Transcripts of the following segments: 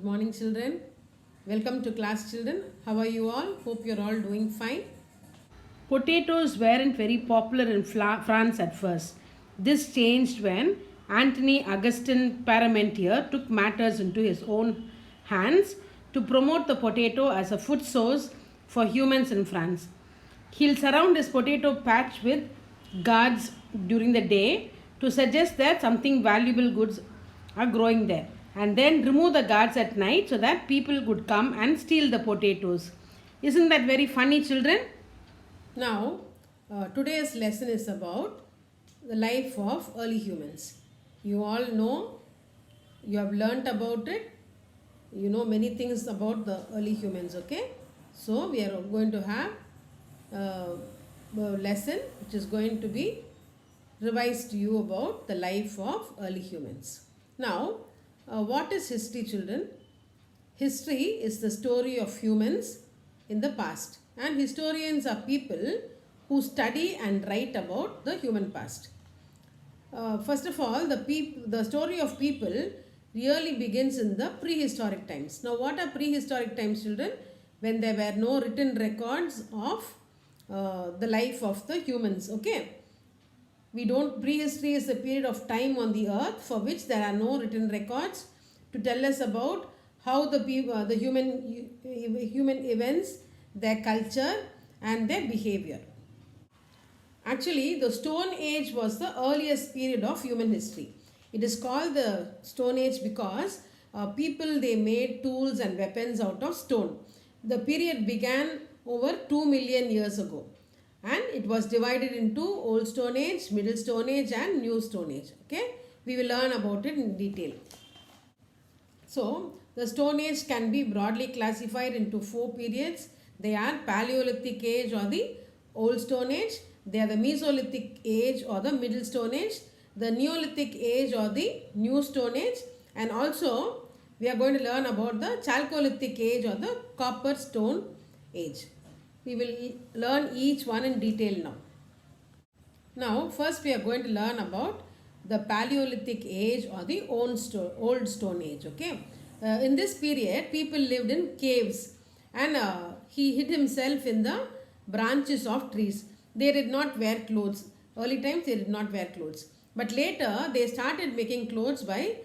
Good morning, children. Welcome to class, children. How are you all? Hope you're all doing fine. Potatoes weren't very popular in France at first. This changed when Antony Augustin Parmentier took matters into his own hands to promote the potato as a food source for humans in France. He'll surround his potato patch with guards during the day to suggest that something valuable goods are growing there, and then remove the guards at night so that people could come and steal the potatoes. Isn't that very funny, children? Now, today's lesson is about the life of early humans. You all know, you have learnt about it. You know many things about the early humans, okay? So, we are going to have a lesson which is going to be revised to you about the life of early humans. Now, what is history, children? History is the story of humans in the past, and historians are people who study and write about the human past. First of all, the story of people really begins in the prehistoric times. Now, what are prehistoric times, children? When there were no written records of the life of the humans. Okay, prehistory is a period of time on the earth for which there are no written records to tell us about how the human events, their culture, and their behavior. Actually, the Stone Age was the earliest period of human history. It is called the Stone Age because people they made tools and weapons out of stone. The period began over 2 million years ago, and it was divided into Old Stone Age, Middle Stone Age, and New Stone Age. Okay, we will learn about it in detail. So, the Stone Age can be broadly classified into four periods. They are Paleolithic Age or the Old Stone Age. They are the Mesolithic Age or the Middle Stone Age, the Neolithic Age or the New Stone Age, and also we are going to learn about the Chalcolithic Age or the Copper Stone Age. We will learn each one in detail now. Now, first we are going to learn about the Paleolithic Age or the Old Stone Age. Okay, in this period, people lived in caves, and he hid himself in the branches of trees. They did not wear clothes. Early times they did not wear clothes, but later they started making clothes by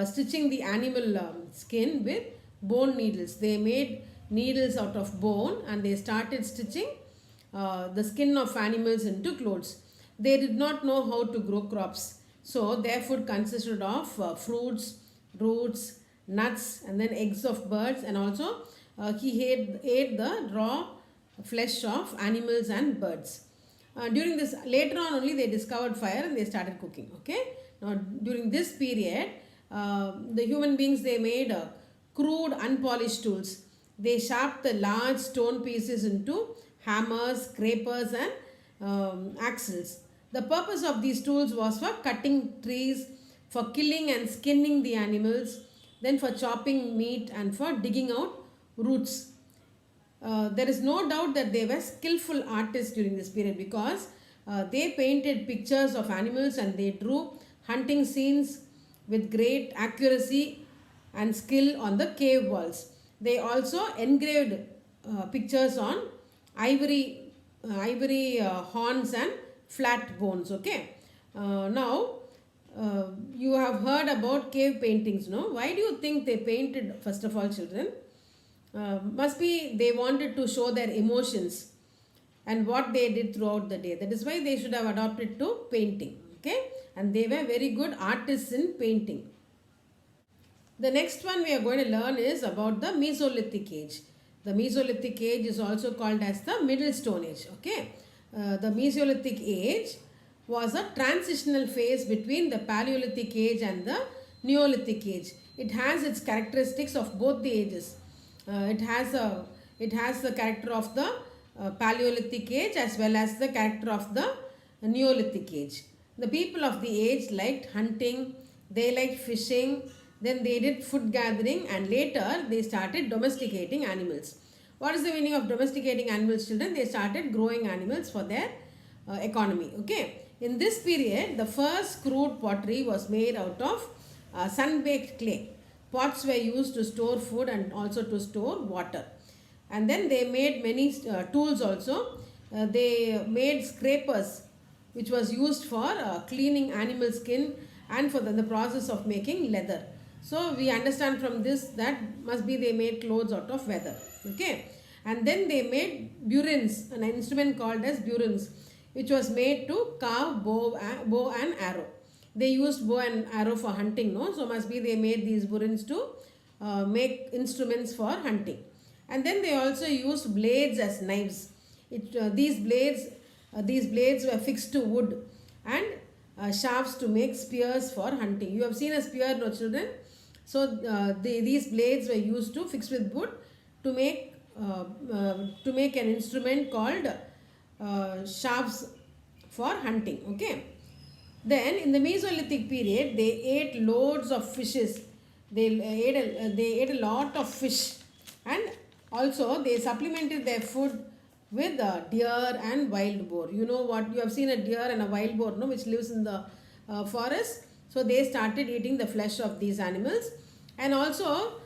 stitching the animal skin with bone needles. They made needles out of bone and they started stitching the skin of animals into clothes. They did not know how to grow crops, so their food consisted of fruits, roots, nuts, and then eggs of birds, and also he ate the raw flesh of animals and birds. During this, later on only they discovered fire and they started cooking. Okay, now during this period, the human beings they made crude, unpolished tools. They sharpened the large stone pieces into hammers, scrapers, and axles. The purpose of these tools was for cutting trees, for killing and skinning the animals, then for chopping meat, and for digging out roots. There is no doubt that they were skillful artists during this period because they painted pictures of animals and they drew hunting scenes with great accuracy and skill on the cave walls. They also engraved pictures on ivory horns and flat bones. Okay, now you have heard about cave paintings, no? Why do you think they painted, first of all, children? Must be they wanted to show their emotions and what they did throughout the day. That is why they should have adopted to painting. Okay, and they were very good artists in painting. The next one we are going to learn is about the Mesolithic Age. The Mesolithic Age is also called as the Middle Stone Age. Okay, the Mesolithic Age was a transitional phase between the Paleolithic Age and the Neolithic Age. It has its characteristics of both the ages. It has the character of the Paleolithic Age as well as the character of the Neolithic Age. The people of the age liked hunting, they liked fishing, then they did food gathering, and later they started domesticating animals. What is the meaning of domesticating animals, children? They started growing animals for their economy. Okay. In this period, the first crude pottery was made out of sun-baked clay. Pots were used to store food and also to store water. And then they made many tools also. They made scrapers, which was used for cleaning animal skin and for the process of making leather. So we understand from this that must be they made clothes out of leather. Okay. And then they made burins, an instrument called as burins, which was made to carve bow and arrow. They used bow and arrow for hunting, no? So must be they made these burins to make instruments for hunting. And then they also used blades as knives. These blades were fixed to wood and shafts to make spears for hunting. You have seen a spear, no children? So these blades were used to fix with wood to make an instrument called shafts for hunting. Okay. Then in the Mesolithic period, they ate loads of fishes. They ate a lot of fish, and also they supplemented their food with deer and wild boar. You know what? You have seen a deer and a wild boar, no, which lives in the forest. So they started eating the flesh of these animals, and also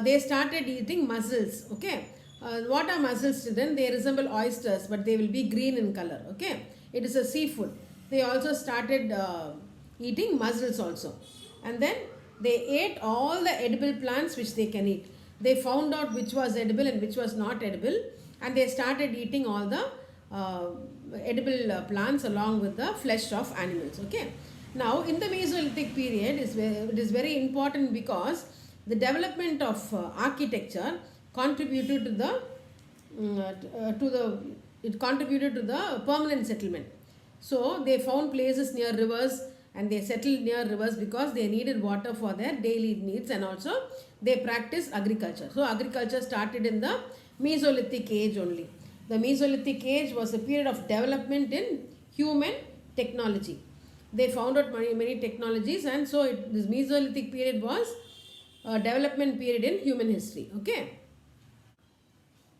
they started eating mussels. Okay. What are mussels, children? They resemble oysters, but they will be green in color. Okay. It is a seafood. They also started eating mussels also. And then they ate all the edible plants which they can eat. They found out which was edible and which was not edible, and they started eating all the edible plants along with the flesh of animals. Okay. Now in the Mesolithic period it is very important because the development of architecture contributed it contributed to the permanent settlement. So they found places near rivers and they settled near rivers because they needed water for their daily needs, and also they practiced agriculture. So agriculture started in the Mesolithic age only. The Mesolithic age was a period of development in human technology. They found out many technologies, and so this Mesolithic period was a development period in human history. Okay.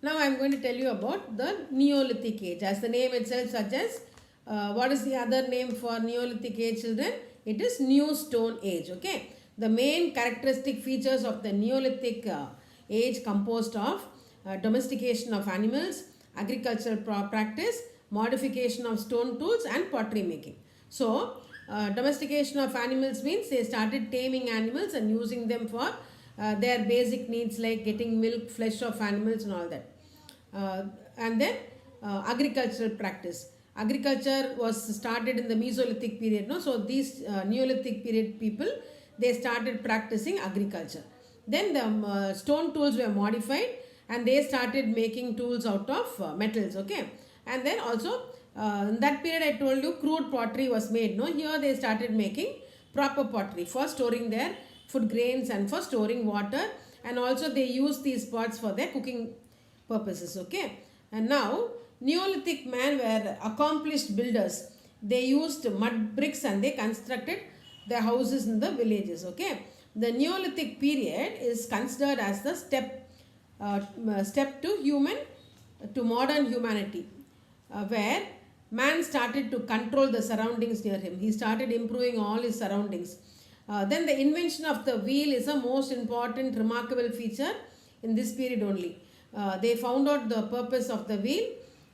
Now I am going to tell you about the Neolithic age. As the name itself suggests, what is the other name for Neolithic age, children? It is New Stone Age. Okay. The main characteristic features of the Neolithic age composed of domestication of animals, agricultural practice, modification of stone tools, and pottery making. So domestication of animals means they started taming animals and using them for their basic needs like getting milk, flesh of animals and all that. And then agricultural practice. Agriculture was started in the Mesolithic period, no? So these Neolithic period people, they started practicing agriculture. Then the stone tools were modified and they started making tools out of metals. Okay. And then also in that period I told you crude pottery was made, no? Here they started making proper pottery for storing their food grains and for storing water, and also they used these pots for their cooking purposes. Okay. And now Neolithic men were accomplished builders. They used mud bricks and they constructed their houses in the villages. Okay. The Neolithic period is considered as the step to modern humanity, where man started to control the surroundings near him. He started improving all his surroundings. Then the invention of the wheel is a most important, remarkable feature in this period only. They found out the purpose of the wheel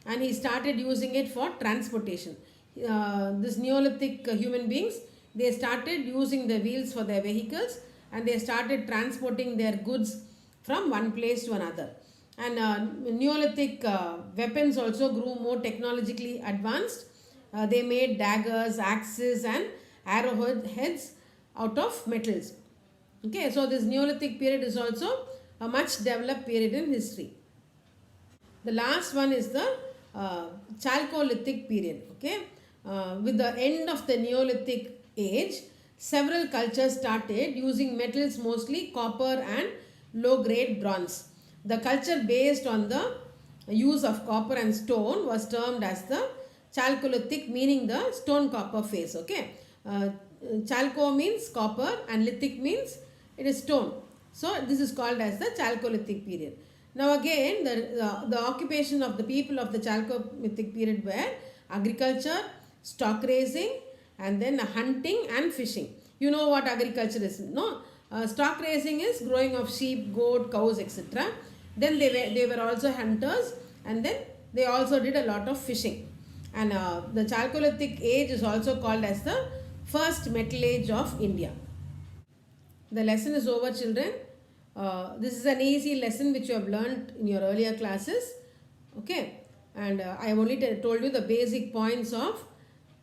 and he started using it for transportation. This Neolithic human beings, they started using the wheels for their vehicles and they started transporting their goods from one place to another. And Neolithic weapons also grew more technologically advanced. They made daggers, axes and arrowheads out of metals. Okay, so this Neolithic period is also a much developed period in history. The last one is the Chalcolithic period. Okay, with the end of the Neolithic age, several cultures started using metals, mostly copper and low-grade bronze. The culture based on the use of copper and stone was termed as the Chalcolithic, meaning the stone copper phase. Okay, Chalco means copper and lithic means it is stone. So this is called as the Chalcolithic period. Now again, the occupation of the people of the Chalcolithic period were agriculture, stock raising, and then hunting and fishing. You know what agriculture is, no? Stock raising is growing of sheep, goat, cows, etc. Then they were also hunters, and then they also did a lot of fishing. And the Chalcolithic age is also called as the first metal age of India. The lesson is over, children. This is an easy lesson which you have learned in your earlier classes. Okay, and I have only told you the basic points of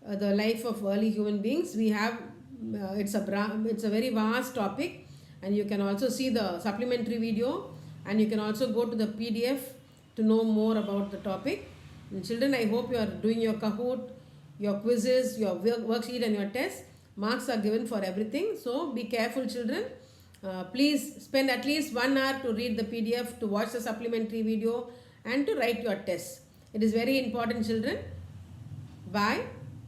the life of early human beings. We have it's a very vast topic, and you can also see the supplementary video, and you can also go to the PDF to know more about the topic. And children, I hope you are doing your Kahoot, your quizzes, your worksheet, and your tests. Marks are given for everything, so be careful, children. Please spend at least 1 hour to read the PDF, to watch the supplementary video, and to write your tests. It is very important, children. Bye.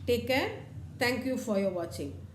Take care. Thank you for your watching.